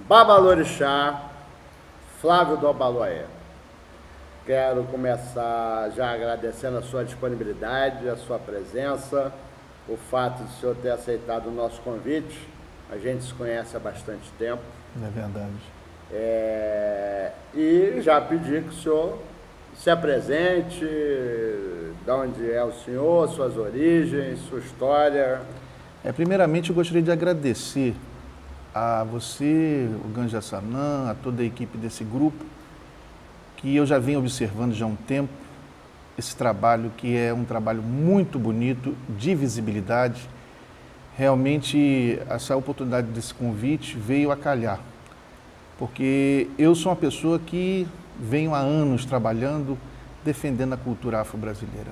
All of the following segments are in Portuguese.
Babalorixá, Flávio do Obaloaiê. Quero começar já agradecendo a sua disponibilidade, a sua presença, o fato de o senhor ter aceitado o nosso convite. A gente se conhece há bastante tempo. É verdade. E já pedi que o senhor se apresente, de onde é o senhor, suas origens, sua história. Primeiramente, eu gostaria de agradecer a você, o Ganja Sanã, a toda a equipe desse grupo, que eu já venho observando já há um tempo, esse trabalho que é um trabalho muito bonito, de visibilidade. Realmente, essa oportunidade desse convite veio a calhar, porque eu sou uma pessoa que venho há anos trabalhando, defendendo a cultura afro-brasileira.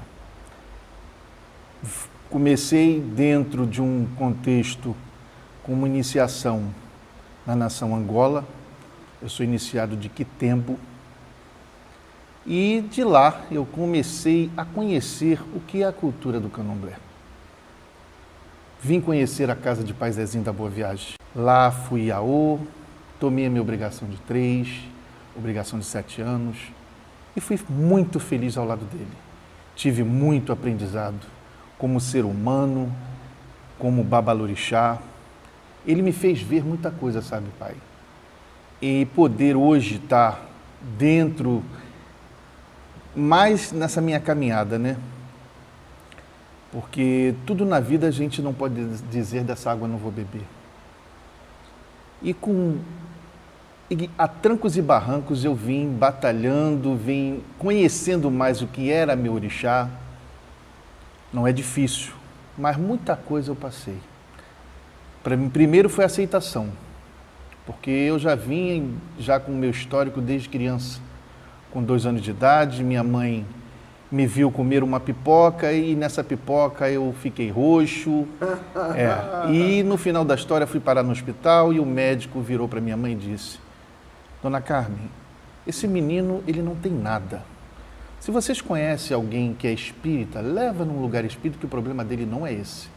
Comecei dentro de um contexto com uma iniciação na nação Angola. Eu sou iniciado de Quitembo. E de lá eu comecei a conhecer o que é a cultura do candomblé. Vim conhecer a casa de Pai Zezinho da Boa Viagem. Lá fui iaô, tomei a minha obrigação de 3, obrigação de 7 anos e fui muito feliz ao lado dele. Tive muito aprendizado como ser humano, como babalorixá. Ele me fez ver muita coisa, sabe, pai? E poder hoje estar dentro, mais nessa minha caminhada, né? Porque tudo na vida a gente não pode dizer dessa água não vou beber. E a trancos e barrancos eu vim batalhando, vim conhecendo mais o que era meu orixá. Não é difícil, mas muita coisa eu passei. Para mim, primeiro foi a aceitação, porque eu já vinha com o meu histórico desde criança. Com 2 anos de idade, minha mãe me viu comer uma pipoca e nessa pipoca eu fiquei roxo. E no final da história fui parar no hospital e o médico virou para minha mãe e disse: Dona Carmen, esse menino ele não tem nada. Se vocês conhecem alguém que é espírita, leva num lugar espírita que o problema dele não é esse.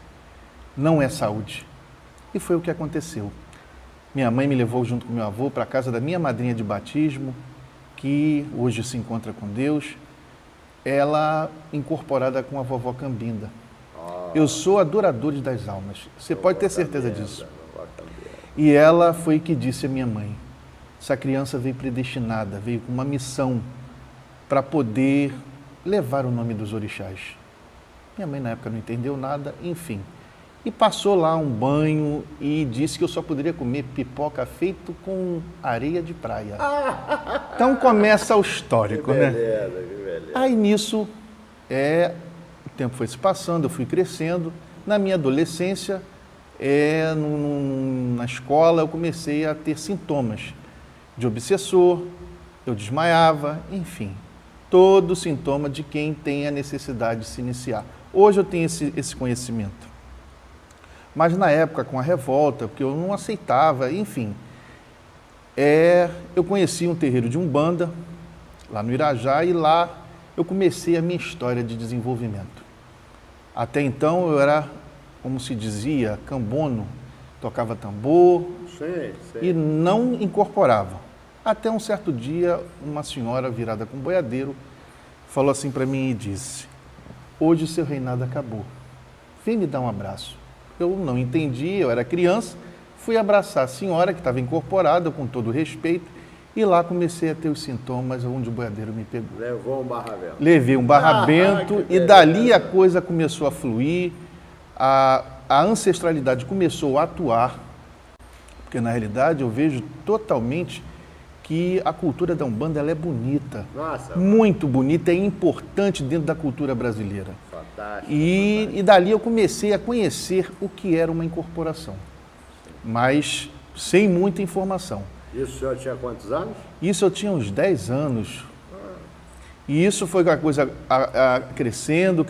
Não é saúde. E foi o que aconteceu. Minha mãe me levou junto com meu avô para a casa da minha madrinha de batismo, que hoje se encontra com Deus, ela incorporada com a vovó Cambinda. Eu sou adorador das almas, você pode ter certeza disso. E ela foi que disse à minha mãe: essa criança veio predestinada, veio com uma missão para poder levar o nome dos orixás. Minha mãe na época não entendeu nada, enfim. E passou lá um banho e disse que eu só poderia comer pipoca feito com areia de praia. Então começa o histórico, né? Que beleza. Aí nisso, o tempo foi se passando, eu fui crescendo. Na minha adolescência, na escola, eu comecei a ter sintomas de obsessor, eu desmaiava, enfim. Todo sintoma de quem tem a necessidade de se iniciar. Hoje eu tenho esse conhecimento. Mas na época, com a revolta, porque eu não aceitava, enfim, eu conheci um terreiro de Umbanda, lá no Irajá, e lá eu comecei a minha história de desenvolvimento. Até então eu era, como se dizia, cambono, tocava tambor e não incorporava. Até um certo dia, uma senhora virada com boiadeiro falou assim para mim e disse: hoje o seu reinado acabou, vem me dar um abraço. Eu não entendi, eu era criança, fui abraçar a senhora que estava incorporada, com todo respeito, e lá comecei a ter os sintomas onde o boiadeiro me pegou. Levou um barra-bento. Levei um barra-bento e dali a coisa começou a fluir, a ancestralidade começou a atuar, porque na realidade eu vejo totalmente que a cultura da Umbanda ela é bonita, muito bonita, é importante dentro da cultura brasileira. Fantástico. E dali eu comecei a conhecer o que era uma incorporação, mas sem muita informação. Isso o senhor tinha quantos anos? Isso eu tinha uns 10 anos. E isso foi a coisa crescendo,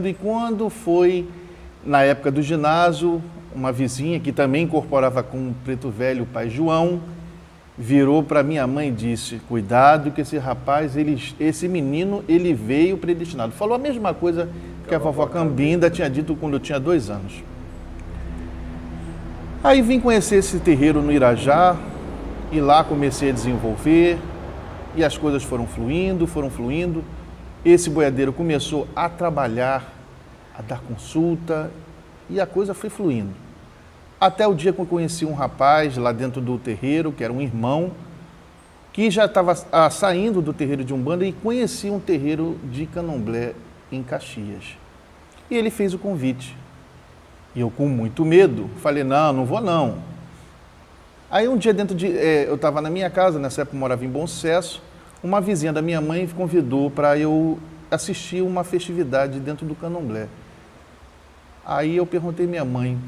e quando foi na época do ginásio, uma vizinha que também incorporava com o Preto Velho, o pai João, virou para minha mãe e disse: cuidado que esse rapaz, esse menino, ele veio predestinado. Falou a mesma coisa que a vovó Cambinda tinha dito quando eu tinha 2 anos. Aí vim conhecer esse terreiro no Irajá, e lá comecei a desenvolver, e as coisas foram fluindo. Esse boiadeiro começou a trabalhar, a dar consulta, e a coisa foi fluindo. Até o dia que eu conheci um rapaz lá dentro do terreiro, que era um irmão, que já estava saindo do terreiro de Umbanda e conhecia um terreiro de Candomblé em Caxias. E ele fez o convite. E eu, com muito medo, falei: não vou não. Aí um dia eu estava na minha casa, nessa época eu morava em Bom Sucesso, uma vizinha da minha mãe convidou para eu assistir uma festividade dentro do Candomblé. Aí eu perguntei à minha mãe: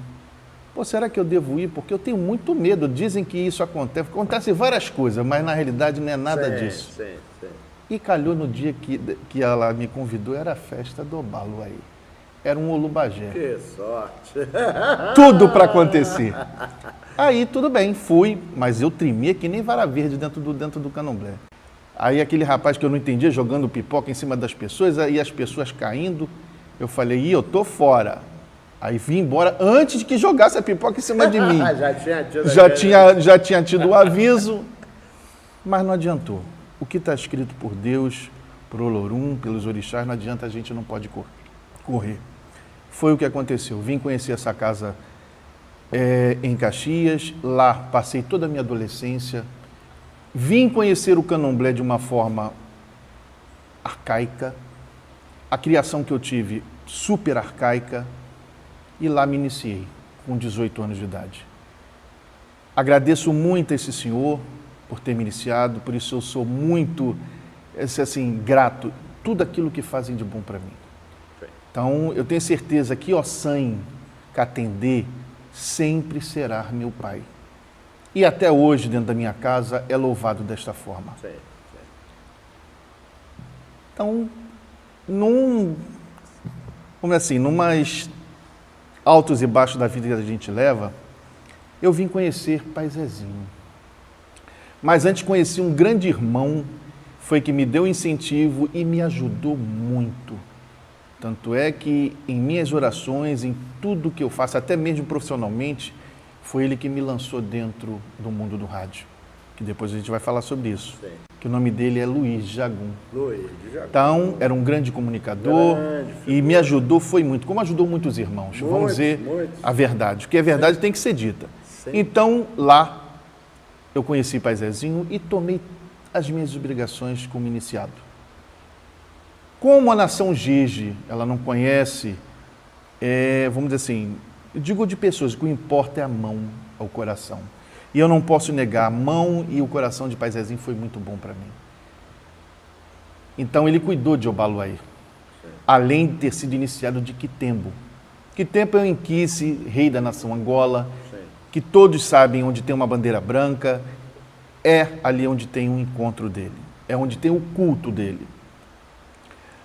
pô, será que eu devo ir? Porque eu tenho muito medo. Dizem que isso acontece. Acontecem várias coisas, mas na realidade não é nada disso. Sim. E calhou no dia que ela me convidou, era a festa do Obaloaiê. Era um Olubagé. Que sorte! Tudo para acontecer. Aí tudo bem, fui, mas eu tremia que nem vara verde dentro do Candomblé. Aí aquele rapaz que eu não entendia jogando pipoca em cima das pessoas, aí as pessoas caindo, eu falei: eu tô fora. Aí vim embora antes de que jogasse a pipoca em cima de mim. Já tinha tido o aviso, mas não adiantou. O que está escrito por Deus, por Olorum, pelos orixás, não adianta, a gente não pode correr. Foi o que aconteceu. Vim conhecer essa casa em Caxias, lá passei toda a minha adolescência. Vim conhecer o Candomblé de uma forma arcaica, a criação que eu tive super arcaica, e lá me iniciei, com 18 anos de idade. Agradeço muito a esse senhor por ter me iniciado, por isso eu sou muito, grato, tudo aquilo que fazem de bom para mim. Então, eu tenho certeza que Ossan Katendê sempre será meu pai. E até hoje, dentro da minha casa, é louvado desta forma. Sim. Então, numas altos e baixos da vida que a gente leva, eu vim conhecer Pai Zezinho. Mas antes conheci um grande irmão, foi que me deu incentivo e me ajudou muito. Tanto é que em minhas orações, em tudo que eu faço, até mesmo profissionalmente, foi ele que me lançou dentro do mundo do rádio. Que depois a gente vai falar sobre isso. Sim. Que o nome dele é Luiz Jagum. Então, era um grande comunicador e me ajudou, foi muito, como ajudou muitos irmãos. Vamos dizer a verdade, porque a verdade tem que ser dita. Sim. Então, lá, eu conheci Pai Zezinho e tomei as minhas obrigações como iniciado. Como a nação Gigi, ela não conhece, vamos dizer assim, eu digo de pessoas, o que importa é a mão ao coração. E eu não posso negar, a mão e o coração de Pai Zezinho foi muito bom para mim. Então ele cuidou de Obaloaiê, além de ter sido iniciado de Quitembo. Quitembo é o Inquice, rei da nação Angola, que todos sabem onde tem uma bandeira branca, é ali onde tem um encontro dele, é onde tem o culto dele.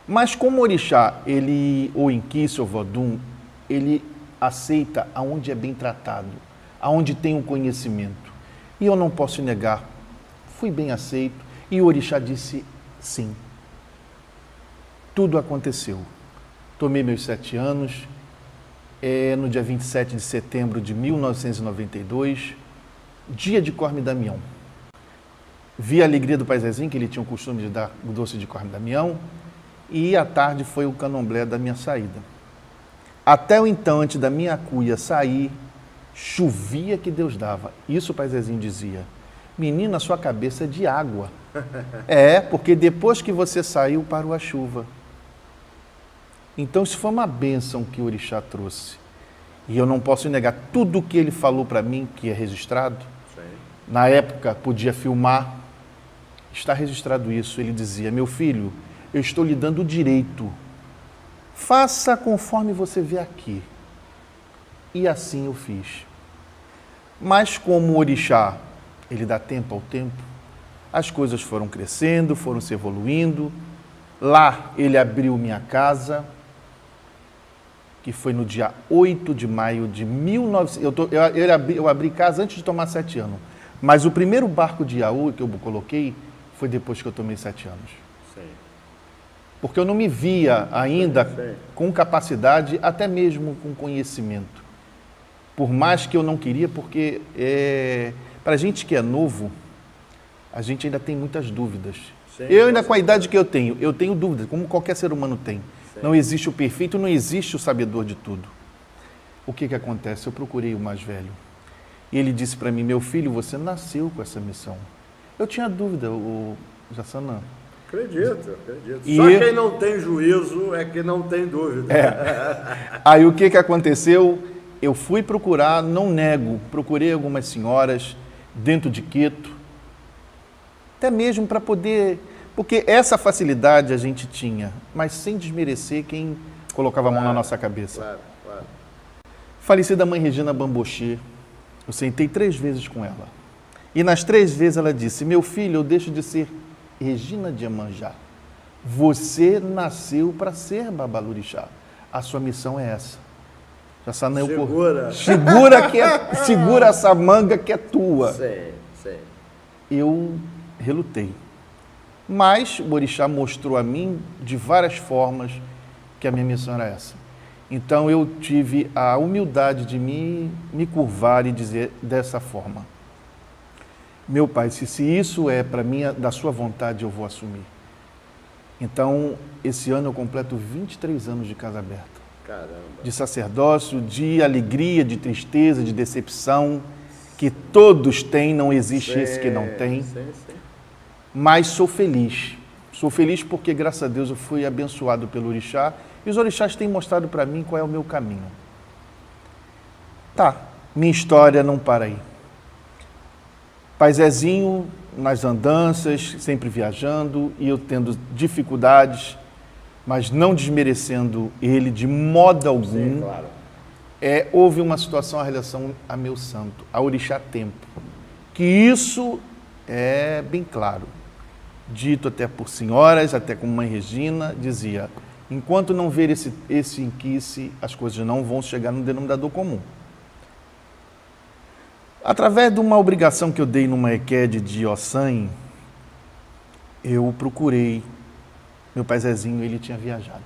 Mas como orixá, ou Inquice ou Vodum, ele aceita aonde é bem tratado, aonde tem um conhecimento. E eu não posso negar, fui bem aceito, e o orixá disse sim. Tudo aconteceu. Tomei meus 7 anos, no dia 27 de setembro de 1992, dia de Corme Damião. Vi a alegria do Pai Zezinho, que ele tinha o costume de dar o doce de Corme Damião, e à tarde foi o candomblé da minha saída. Até o então, antes da minha cuia sair, chovia que Deus dava. Isso o Pai Zezinho dizia: menino, a sua cabeça é de água. Porque depois que você saiu, parou a chuva. Então isso foi uma bênção que o orixá trouxe. E eu não posso negar tudo o que ele falou para mim, que é registrado. Sim. Na época, podia filmar. Está registrado isso. Ele dizia: meu filho, eu estou lhe dando o direito. Faça conforme você vê aqui. E assim eu fiz. Mas como o orixá, ele dá tempo ao tempo, as coisas foram crescendo, foram se evoluindo. Lá ele abriu minha casa, que foi no dia 8 de maio de 1900. Eu abri casa antes de tomar 7 anos. Mas o primeiro barco de Iaú que eu coloquei foi depois que eu tomei 7 anos. Sim. Porque eu não me via ainda Sim. com capacidade, até mesmo com conhecimento. Por mais que eu não queria, porque para a gente que é novo, a gente ainda tem muitas dúvidas. Sim, Eu ainda com a idade que eu tenho dúvidas, como qualquer ser humano tem. Sim. Não existe o perfeito, não existe o sabedor de tudo. O que acontece? Eu procurei o mais velho. E ele disse para mim, meu filho, você nasceu com essa missão. Eu tinha dúvida, o Jassanã. Acredito. E- Só quem não tem juízo é que não tem dúvida. Aí o que aconteceu? Eu fui procurar, não nego, procurei algumas senhoras dentro de Quito, até mesmo para poder, porque essa facilidade a gente tinha, mas sem desmerecer quem colocava a mão na nossa cabeça. Claro. Falecida mãe Regina Bamboche, eu sentei 3 vezes com ela. E nas 3 vezes ela disse, meu filho, eu deixo de ser Regina de Iemanjá. Você nasceu para ser Babalorixá. A sua missão é essa. Jassanã, segura essa manga que é tua. Sei. Eu relutei. Mas o orixá mostrou a mim, de várias formas, que a minha missão era essa. Então eu tive a humildade de me curvar e dizer dessa forma. Meu pai, se isso é para mim, da sua vontade, eu vou assumir. Então, esse ano eu completo 23 anos de casa aberta. Caramba. De sacerdócio, de alegria, de tristeza, de decepção, que todos têm, não existe esse que não tem. Sim. Mas sou feliz. Sou feliz porque, graças a Deus, eu fui abençoado pelo orixá e os orixás têm mostrado para mim qual é o meu caminho. Tá, minha história não para aí. Pai Zezinho, nas andanças, sempre viajando e eu tendo dificuldades, mas não desmerecendo ele de modo algum. Sim, claro. Houve uma situação, a relação a meu santo, a orixá tempo, que isso é bem claro. Dito até por senhoras, até como mãe Regina, dizia, enquanto não ver esse inquice, as coisas não vão chegar no denominador comum. Através de uma obrigação que eu dei numa EQUED de Ossan, eu procurei, meu pai Zezinho, ele tinha viajado.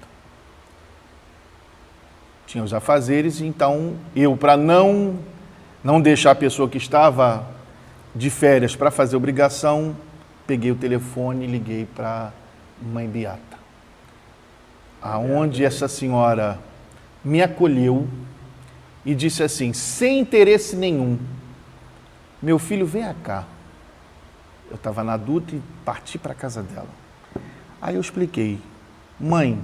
Tinha os afazeres, então eu, para não deixar a pessoa que estava de férias para fazer obrigação, peguei o telefone e liguei para Mãe Beata, aonde essa senhora me acolheu e disse assim, sem interesse nenhum, meu filho, vem cá. Eu estava na adulta e parti para a casa dela. Aí eu expliquei, mãe,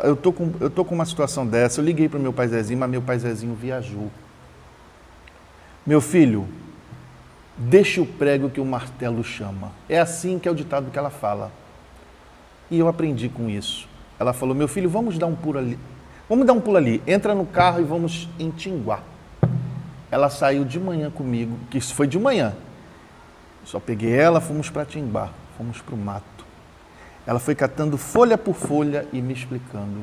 eu tô com uma situação dessa, eu liguei para o meu pai Zezinho, mas meu pai Zezinho viajou. Meu filho, deixe o prego que o martelo chama. É assim que é o ditado que ela fala. E eu aprendi com isso. Ela falou, meu filho, vamos dar um pulo ali. Entra no carro e vamos em Tinguá. Ela saiu de manhã comigo, que isso foi de manhã. Só peguei ela, fomos para Tinguá, fomos para o mato. Ela foi catando folha por folha e me explicando.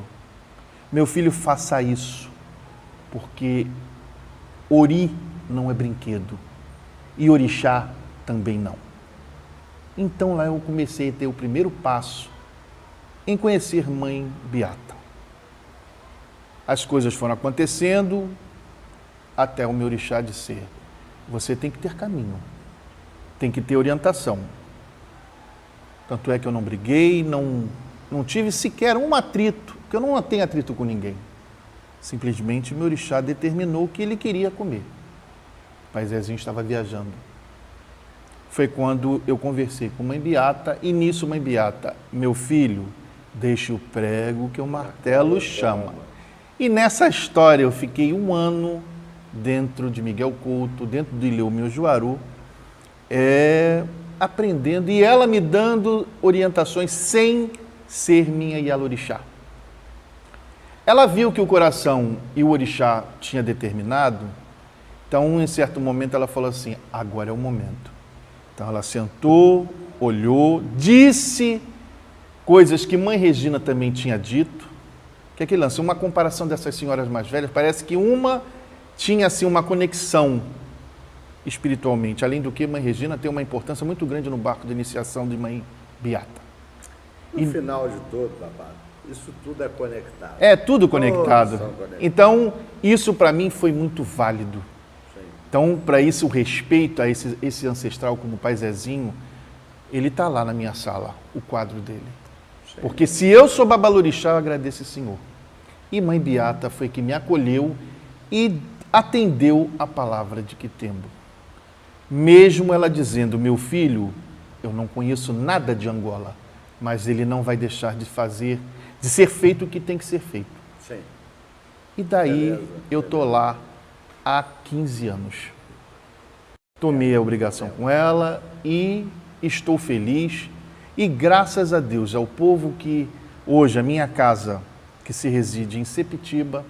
Meu filho, faça isso, porque ori não é brinquedo. E orixá também não. Então lá eu comecei a ter o primeiro passo em conhecer Mãe Beata. As coisas foram acontecendo até o meu orixá dizer, você tem que ter caminho, tem que ter orientação. Tanto é que eu não briguei, não tive sequer um atrito, porque eu não tenho atrito com ninguém. Simplesmente o meu orixá determinou que ele queria comer. O pai Zezinho estava viajando. Foi quando eu conversei com Mãe Beata, e nisso Mãe Beata, meu filho, deixe o prego que o martelo chama. E nessa história eu fiquei 1 ano dentro de Miguel Couto, dentro de Leomil Juaru, aprendendo, e ela me dando orientações sem ser minha Yalorixá. Ela viu que o coração e o orixá tinha determinado, então em certo momento ela falou assim, agora é o momento. Então ela sentou, olhou, disse coisas que Mãe Regina também tinha dito, que é que lance, uma comparação dessas senhoras mais velhas, parece que uma tinha assim uma conexão espiritualmente. Além do que, Mãe Regina tem uma importância muito grande no barco de iniciação de Mãe Beata. No final de tudo, babado, isso tudo é conectado. É tudo conectado. Todos são conectados. Então, isso para mim foi muito válido. Sim. Então, para isso, o respeito a esse ancestral como o Pai Zezinho, ele está lá na minha sala, o quadro dele. Sim. Porque se eu sou babalorixá, eu agradeço esse Senhor. E Mãe Beata foi que me acolheu e atendeu a palavra de Quitembo. Mesmo ela dizendo, meu filho, eu não conheço nada de Angola, mas ele não vai deixar de ser feito o que tem que ser feito. Sim. E daí Beleza, eu tô lá há 15 anos. Tomei a obrigação com ela e estou feliz. E graças a Deus, ao povo que hoje, a minha casa, que se reside em Sepitiba,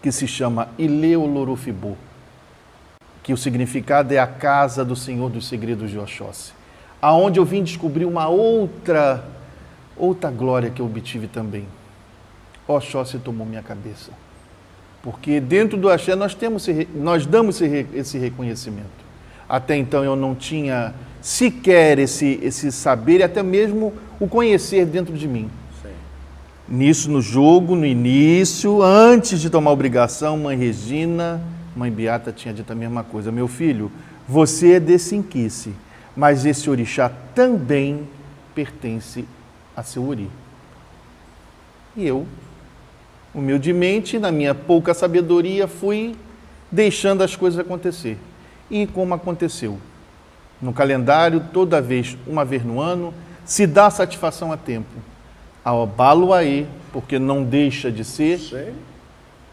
que se chama Ileolorofibô, que o significado é a casa do Senhor dos Segredos de Oxóssi, aonde eu vim descobrir uma outra glória que eu obtive também. Oxóssi tomou minha cabeça. Porque dentro do axé nós damos esse reconhecimento. Até então eu não tinha sequer esse saber e até mesmo o conhecer dentro de mim. Sim. Nisso, no jogo, no início, antes de tomar a obrigação, Mãe Regina, Mãe Beata tinha dito a mesma coisa. Meu filho, você é desse inquice, mas esse orixá também pertence a seu ori. E eu, humildemente, na minha pouca sabedoria, fui deixando as coisas acontecer. E como aconteceu? No calendário, uma vez no ano, se dá satisfação a tempo. Ao Baluaê, porque não deixa de ser, Sim.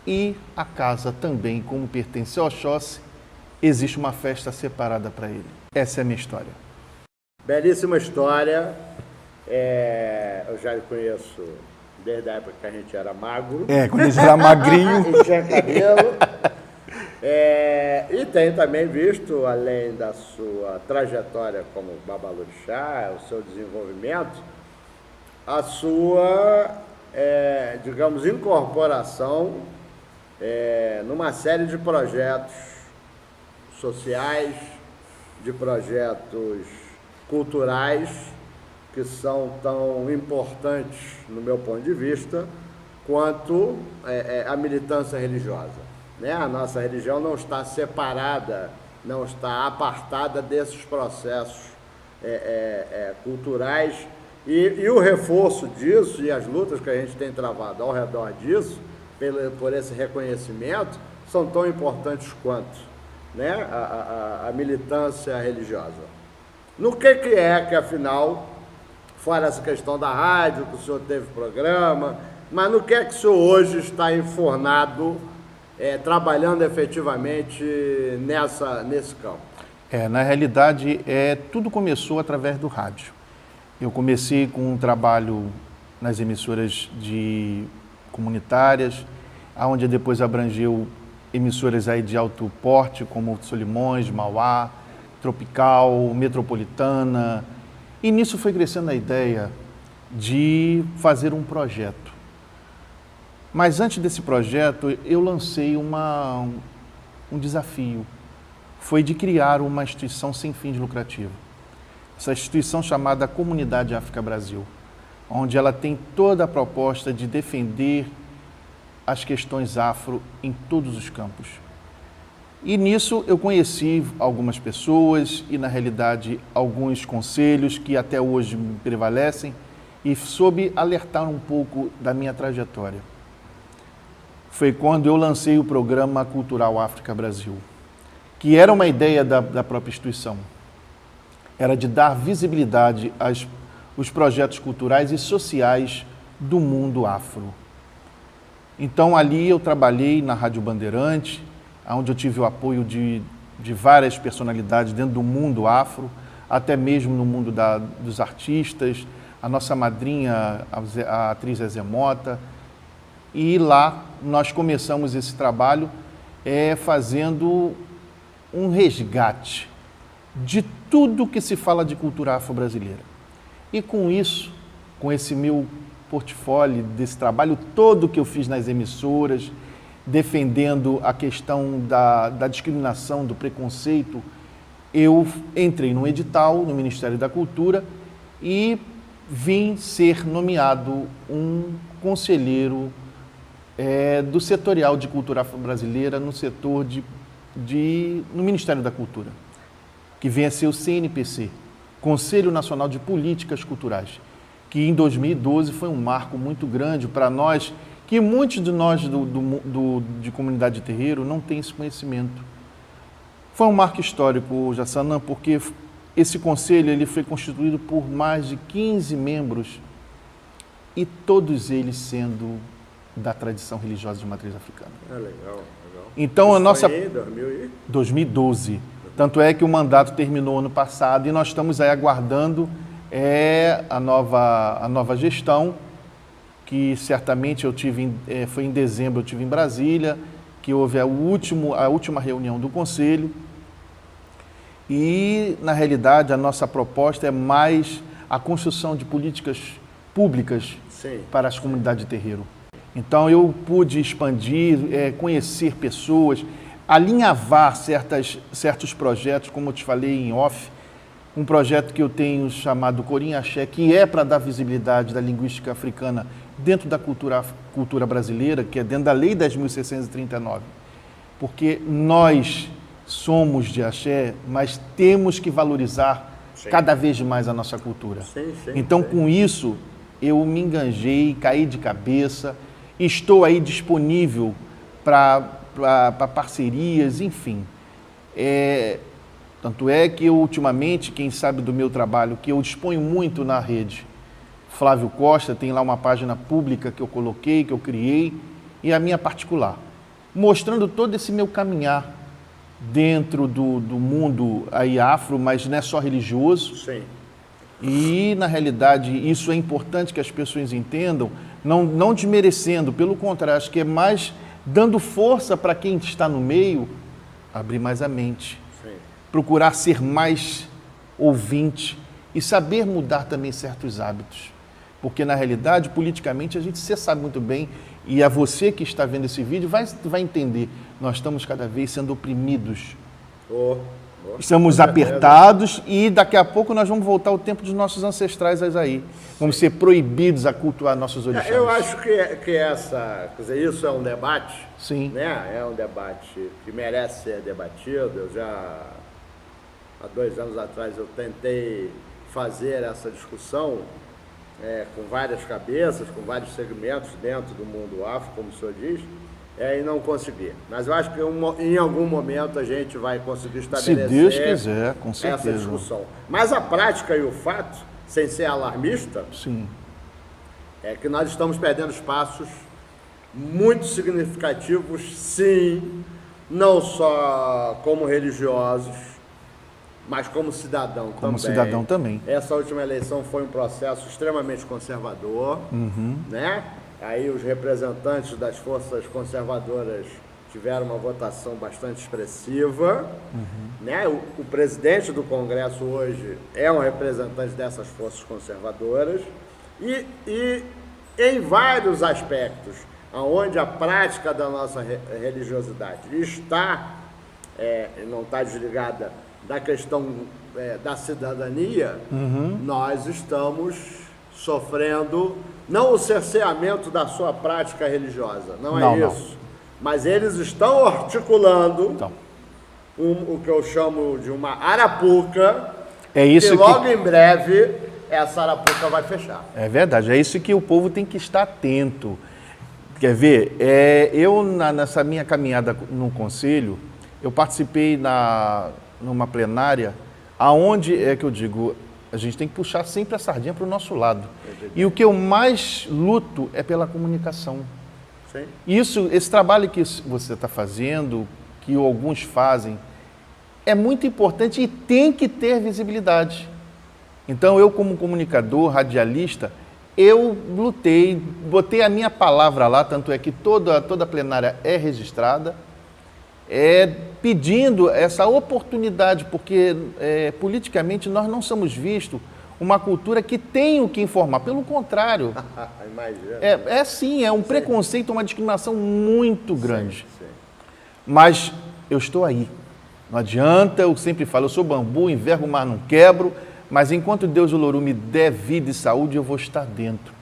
e a casa também, como pertence ao Oxóssi, existe uma festa separada para ele. Essa é a minha história. Belíssima história. Eu já conheço desde a época que a gente era magro. Quando ele era magrinho. E tinha cabelo. E tenho também visto, além da sua trajetória como babalorixá, o seu desenvolvimento, a sua, digamos, incorporação numa série de projetos sociais, de projetos culturais, que são tão importantes, no meu ponto de vista, quanto a militância religiosa. Né? A nossa religião não está separada, não está apartada desses processos culturais e o reforço disso e as lutas que a gente tem travado ao redor disso, por esse reconhecimento, são tão importantes quanto, né? a militância religiosa. No que afinal, fora essa questão da rádio, que o senhor teve programa, mas no que o senhor hoje está enfornado, trabalhando efetivamente nesse campo? Na realidade, tudo começou através do rádio. Eu comecei com um trabalho nas emissoras comunitárias, onde depois abrangeu emissoras aí de alto porte, como Solimões, Mauá, Tropical, Metropolitana. E nisso foi crescendo a ideia de fazer um projeto. Mas antes desse projeto, eu lancei um desafio. Foi de criar uma instituição sem fins lucrativos. Essa instituição chamada Comunidade África Brasil, onde ela tem toda a proposta de defender as questões afro em todos os campos. E nisso eu conheci algumas pessoas e, na realidade, alguns conselhos que até hoje me prevalecem e soube alertar um pouco da minha trajetória. Foi quando eu lancei o programa Cultural África Brasil, que era uma ideia da própria instituição. Era de dar visibilidade aos projetos culturais e sociais do mundo afro. Então, ali eu trabalhei na Rádio Bandeirante, onde eu tive o apoio de várias personalidades dentro do mundo afro, até mesmo no mundo dos artistas, a nossa madrinha, a atriz Zezé Mota. E lá nós começamos esse trabalho fazendo um resgate de tudo que se fala de cultura afro-brasileira. E com isso, com esse meu portfólio, desse trabalho todo que eu fiz nas emissoras, defendendo a questão da discriminação, do preconceito, eu entrei num edital no Ministério da Cultura e vim ser nomeado um conselheiro do setorial de cultura afro-brasileira no setor no Ministério da Cultura, que vem a ser o CNPC, Conselho Nacional de Políticas Culturais, que em 2012 foi um marco muito grande para nós, que muitos de nós de comunidade de terreiro não têm esse conhecimento. Foi um marco histórico, Jaçanã, porque esse conselho ele foi constituído por mais de 15 membros e todos eles sendo da tradição religiosa de matriz africana. Legal, legal. Então, a nossa... Foi em 2012. Tanto é que o mandato terminou ano passado e nós estamos aí aguardando a nova gestão, que certamente foi em dezembro, eu tive em Brasília, que houve a última reunião do Conselho. E, na realidade, a nossa proposta é mais a construção de políticas públicas para as comunidades de terreiro. Então, eu pude expandir, conhecer pessoas, alinhavar certos projetos, como eu te falei em off, um projeto que eu tenho chamado Corim Axé, que é para dar visibilidade da linguística africana dentro da cultura brasileira, que é dentro da Lei 10.639. Porque nós somos de axé, mas temos que valorizar cada vez mais a nossa cultura. Então, com isso, eu me enganjei, caí de cabeça, estou aí disponível para parcerias, enfim. Tanto é que eu, ultimamente, quem sabe do meu trabalho, que eu disponho muito na rede, Flávio Costa, tem lá uma página pública que eu coloquei, que eu criei, e a minha particular, mostrando todo esse meu caminhar dentro do mundo aí afro, mas não é só religioso. Sim. E, na realidade, isso é importante que as pessoas entendam, não desmerecendo, pelo contrário, acho que é mais dando força para quem está no meio, abrir mais a mente, procurar ser mais ouvinte e saber mudar também certos hábitos. Porque, na realidade, politicamente, você sabe muito bem, e a você que está vendo esse vídeo vai entender, nós estamos cada vez sendo oprimidos. Estamos apertados e daqui a pouco nós vamos voltar ao tempo dos nossos ancestrais aí. Vamos ser proibidos a cultuar nossos orixás. Eu acho que isso é um debate. Sim. Né? É um debate que merece ser debatido. Eu já, há 2 anos atrás, eu tentei fazer essa discussão com várias cabeças, com vários segmentos dentro do mundo afro, como o senhor diz, e não consegui. Mas eu acho que em algum momento a gente vai conseguir estabelecer, se Deus quiser, com certeza, essa discussão. Mas a prática e o fato, sem ser alarmista, sim, é que nós estamos perdendo espaços muito significativos, sim, não só como religiosos, mas como cidadão também. Como cidadão também. Essa última eleição foi um processo extremamente conservador, né? Aí os representantes das forças conservadoras tiveram uma votação bastante expressiva, né? O presidente do Congresso hoje é um representante dessas forças conservadoras e em vários aspectos, onde a prática da nossa religiosidade não está desligada da questão da cidadania, nós estamos sofrendo, não o cerceamento da sua prática religiosa, não é isso, mas eles estão articulando o que eu chamo de uma arapuca, e logo em breve essa arapuca vai fechar. É verdade, é isso que o povo tem que estar atento. Quer ver, nessa minha caminhada no Conselho, eu participei numa plenária, aonde que eu digo, a gente tem que puxar sempre a sardinha para o nosso lado. E o que eu mais luto é pela comunicação. Sim. Esse trabalho que você está fazendo, que alguns fazem, é muito importante e tem que ter visibilidade. Então, eu como comunicador, radialista, eu lutei, botei a minha palavra lá, tanto é que toda a plenária é registrada, pedindo essa oportunidade, porque politicamente nós não somos vistos uma cultura que tem o que informar. Pelo contrário, Imagina. Sim, é um preconceito, uma discriminação muito grande. Sim. Mas eu estou aí. Não adianta, eu sempre falo, eu sou bambu, envergo, mas não quebro, mas enquanto Deus Olorum me der vida e saúde, eu vou estar dentro.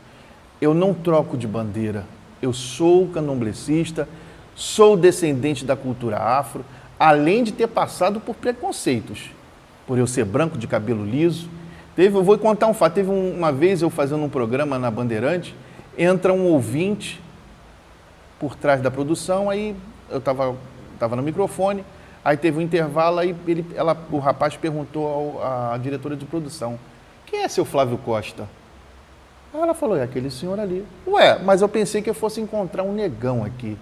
Eu não troco de bandeira. Eu sou candomblecista, sou descendente da cultura afro, além de ter passado por preconceitos, por eu ser branco de cabelo liso. Eu vou contar um fato, teve uma vez eu fazendo um programa na Bandeirante, entra um ouvinte por trás da produção, aí eu estava no microfone, aí teve um intervalo, aí o rapaz perguntou à diretora de produção, quem é seu Flávio Costa? Aí ela falou, é aquele senhor ali. Ué, mas eu pensei que eu fosse encontrar um negão aqui.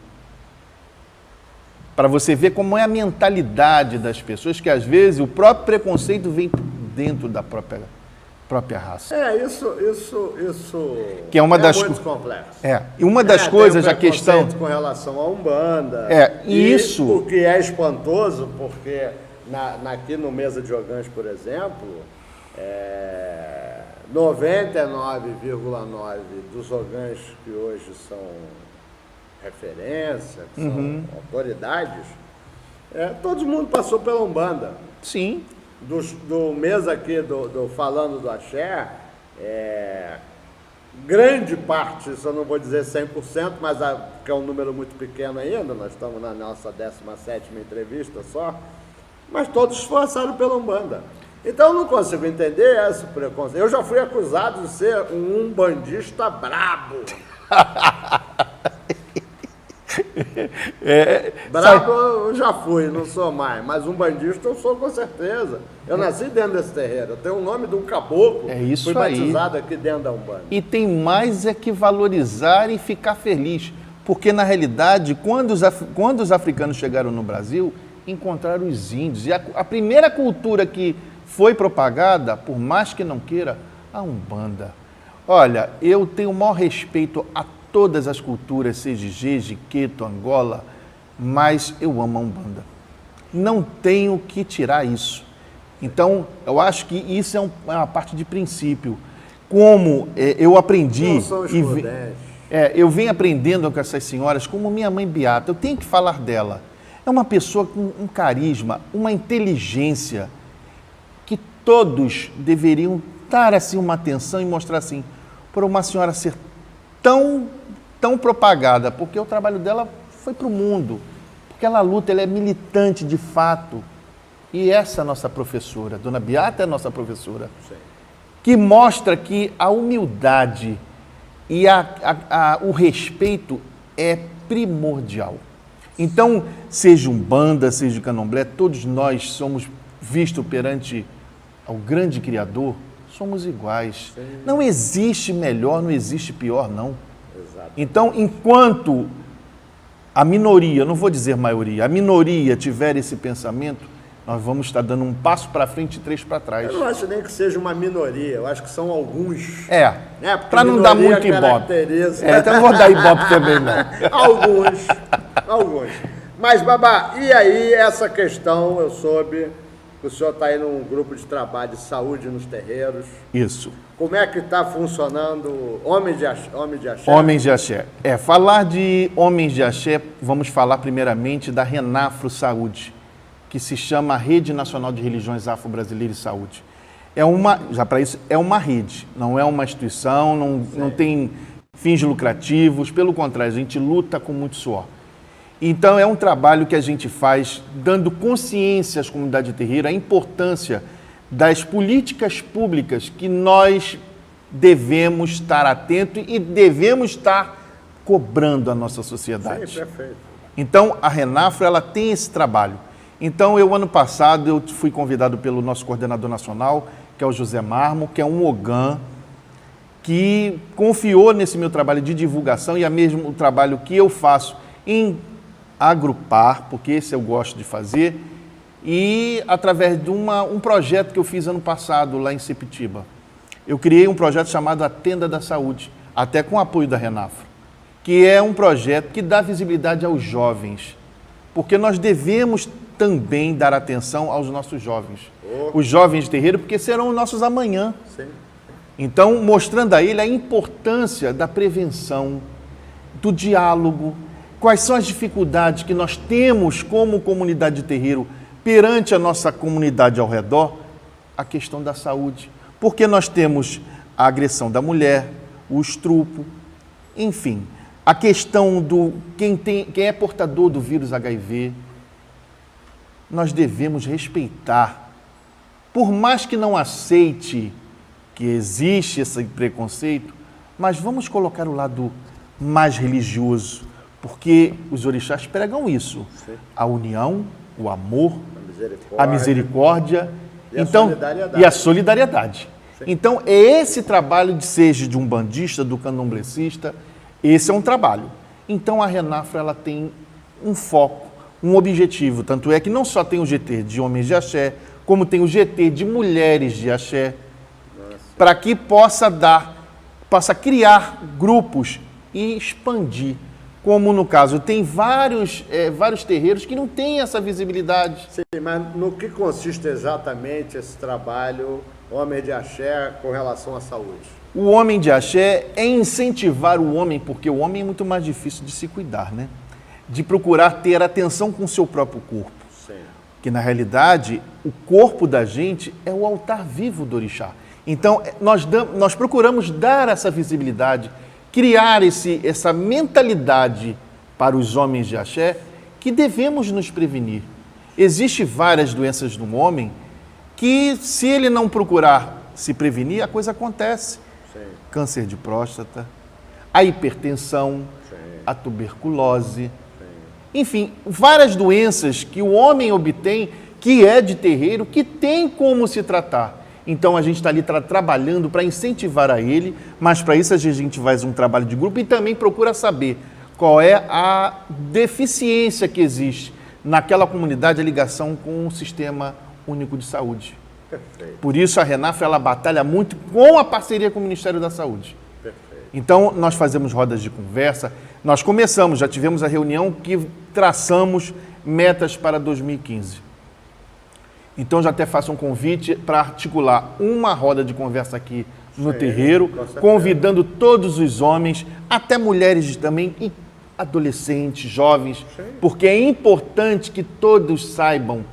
Para você ver como é a mentalidade das pessoas, que às vezes o próprio preconceito vem dentro da própria raça. Isso que é uma das muito complexo. E uma das coisas, a questão com relação à Umbanda. Isso. O que é espantoso, porque aqui no Mesa de Ogãs, por exemplo, 99,9% dos ogãs que hoje são referência, que são autoridades, todo mundo passou pela Umbanda. Sim. Do mês aqui, falando do Axé, grande parte, isso eu não vou dizer 100%, mas que é um número muito pequeno ainda, nós estamos na nossa 17ª entrevista só, mas todos passaram pela Umbanda. Então eu não consigo entender esse preconceito. Eu já fui acusado de ser um umbandista brabo. Brabo eu já fui, não sou mais, mas umbandista eu sou com certeza. Eu nasci dentro desse terreiro, eu tenho o nome de um caboclo, fui batizado aqui dentro da Umbanda. E tem mais que valorizar e ficar feliz, porque na realidade, quando os africanos chegaram no Brasil, encontraram os índios, e a primeira cultura que foi propagada, por mais que não queira, a Umbanda. Olha, eu tenho o maior respeito a todas as culturas, seja Jeje, Queto, Angola, mas eu amo a Umbanda. Não tenho que tirar isso. Então, eu acho que isso é uma parte de princípio. Como eu aprendi... Não são excludentes. Eu venho aprendendo com essas senhoras, como minha mãe Beata, eu tenho que falar dela. É uma pessoa com um carisma, uma inteligência, que todos deveriam dar assim uma atenção e mostrar assim, por uma senhora ser tão propagada, porque o trabalho dela foi para o mundo, porque ela luta, ela é militante de fato. E essa nossa professora, Dona Beata é a nossa professora, sim, que mostra que a humildade e o respeito é primordial. Então, seja Umbanda, seja Candomblé, todos nós somos vistos perante ao grande Criador, somos iguais. Sim. Não existe melhor, não existe pior, não. Exato. Então, enquanto a minoria, não vou dizer maioria, a minoria tiver esse pensamento, nós vamos estar dando um passo para frente e 3 para trás. Eu não acho nem que seja uma minoria, eu acho que são alguns. Para não dar muito ibope. Então não vou dar ibope também, não. Alguns. Mas, Babá, e aí essa questão, eu soube que o senhor está aí num grupo de trabalho de saúde nos terreiros. Isso. Como é que está funcionando Homens de Axé? Homens de Axé. Falar de Homens de Axé, vamos falar primeiramente da Renafro Saúde, que se chama Rede Nacional de Religiões Afro-Brasileiras e Saúde. Já para isso, é uma rede, não é uma instituição, não tem fins lucrativos, pelo contrário, a gente luta com muito suor. Então, é um trabalho que a gente faz dando consciência às comunidades terreiras, a importância das políticas públicas que nós devemos estar atentos e devemos estar cobrando a nossa sociedade. Sim, perfeito. Então, a Renafro, ela tem esse trabalho. Então, ano passado, eu fui convidado pelo nosso coordenador nacional, que é o José Marmo, que é um ogã, que confiou nesse meu trabalho de divulgação e é mesmo o trabalho que eu faço em agrupar, porque esse eu gosto de fazer, e através de um projeto que eu fiz ano passado lá em Sepitiba. Eu criei um projeto chamado A Tenda da Saúde, até com o apoio da Renafro, que é um projeto que dá visibilidade aos jovens, porque nós devemos também dar atenção aos nossos jovens. Os jovens de terreiro, porque serão os nossos amanhã. Sim. Então, mostrando a ele a importância da prevenção, do diálogo, quais são as dificuldades que nós temos como comunidade de terreiro perante a nossa comunidade ao redor, a questão da saúde. Porque nós temos a agressão da mulher, o estupro, enfim, a questão do quem é portador do vírus HIV. Nós devemos respeitar, por mais que não aceite que existe esse preconceito, mas vamos colocar o lado mais religioso, porque os orixás pregam isso, a união, o amor, a misericórdia e a solidariedade. Então, é esse trabalho, seja de um bandista, do candomblessista, esse é um trabalho. Então, a Renafra, ela tem um foco, um objetivo, tanto é que não só tem o GT de homens de axé, como tem o GT de mulheres de axé, para que possa criar grupos e expandir. Como no caso, tem vários terreiros que não têm essa visibilidade. Sim, mas no que consiste exatamente esse trabalho Homem de Axé com relação à saúde? O Homem de Axé é incentivar o homem, porque o homem é muito mais difícil de se cuidar, né? De procurar ter atenção com o seu próprio corpo. Sim. Que na realidade, o corpo da gente é o altar vivo do orixá. Então, nós procuramos dar essa visibilidade, criar essa mentalidade para os homens de axé que devemos nos prevenir. Existem várias doenças no homem que, se ele não procurar se prevenir, a coisa acontece. Sim. Câncer de próstata, a hipertensão, Sim. a tuberculose, Sim. enfim, várias doenças que o homem obtém, que é de terreiro, que tem como se tratar. Então, a gente está ali trabalhando para incentivar a ele, mas para isso a gente faz um trabalho de grupo e também procura saber qual é a deficiência que existe naquela comunidade, a ligação com o Sistema Único de Saúde. Perfeito. Por isso, a Renafra, ela batalha muito com a parceria com o Ministério da Saúde. Perfeito. Então, nós fazemos rodas de conversa, nós começamos, já tivemos a reunião que traçamos metas para 2015. Então, já até faço um convite para articular uma roda de conversa aqui no terreiro, convidando todos os homens, até mulheres também, e adolescentes, jovens, porque é importante que todos saibam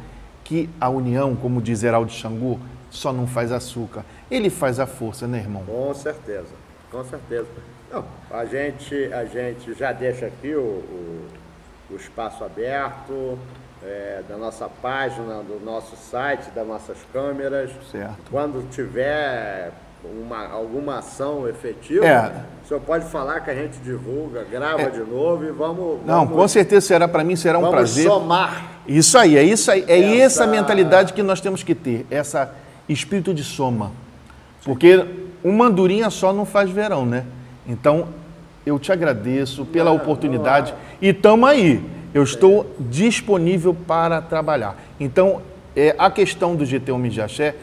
que a união, como diz Heraldo Xangu, só não faz açúcar, ele faz a força, né, irmão? Com certeza, com certeza. Não, a gente já deixa aqui o espaço aberto, da nossa página, do nosso site, das nossas câmeras. Certo. Quando tiver alguma ação efetiva, o senhor pode falar que a gente divulga, grava de novo e vamos... Não, com certeza para mim será um prazer. Vamos somar. Isso aí, é isso aí. É essa mentalidade que nós temos que ter, essa espírito de soma. Porque uma andorinha só não faz verão, né? Então, eu te agradeço pela oportunidade e estamos aí. Eu estou disponível para trabalhar. Então, a questão do GT Homem de Axé,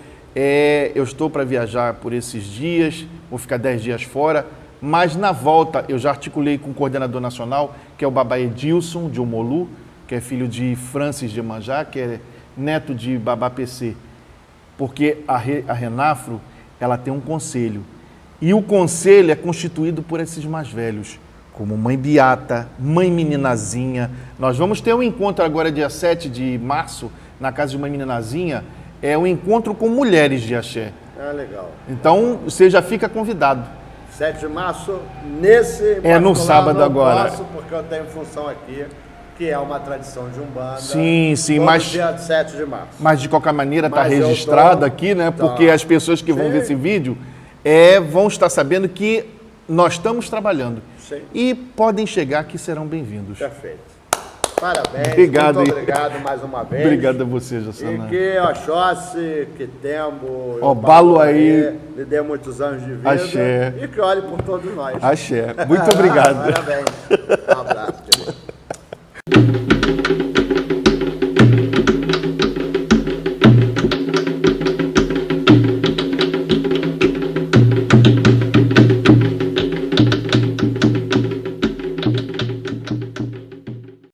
eu estou para viajar por esses dias, vou ficar 10 dias fora, mas na volta eu já articulei com o coordenador nacional, que é o Babá Edilson, de Omolu, que é filho de Francis de Manjá, que é neto de Babá PC. Porque a Renafro, ela tem um conselho. E o conselho é constituído por esses mais velhos, como Mãe Beata, Mãe Meninazinha. Nós vamos ter um encontro agora, dia 7 de março, na casa de Mãe Meninazinha, um encontro com mulheres de axé. Ah, legal. Então, você já fica convidado. 7 de março, nesse... no sábado agora. Posso, porque eu tenho função aqui, que é uma tradição de Umbanda. Sim, mas... dia 7 de março. Mas, de qualquer maneira, está registrado aqui, né? Porque as pessoas que vão ver esse vídeo vão estar sabendo que nós estamos trabalhando. Sim. E podem chegar que serão bem-vindos. Perfeito. Parabéns. Obrigado. Muito obrigado mais uma vez. Obrigado a você, Jassana. E que Oxóssi, que Tembo, Baloaí, lhe dê muitos anos de vida. Axé. E que olhe por todos nós. Axé. Muito obrigado. Parabéns. Um abraço, querido.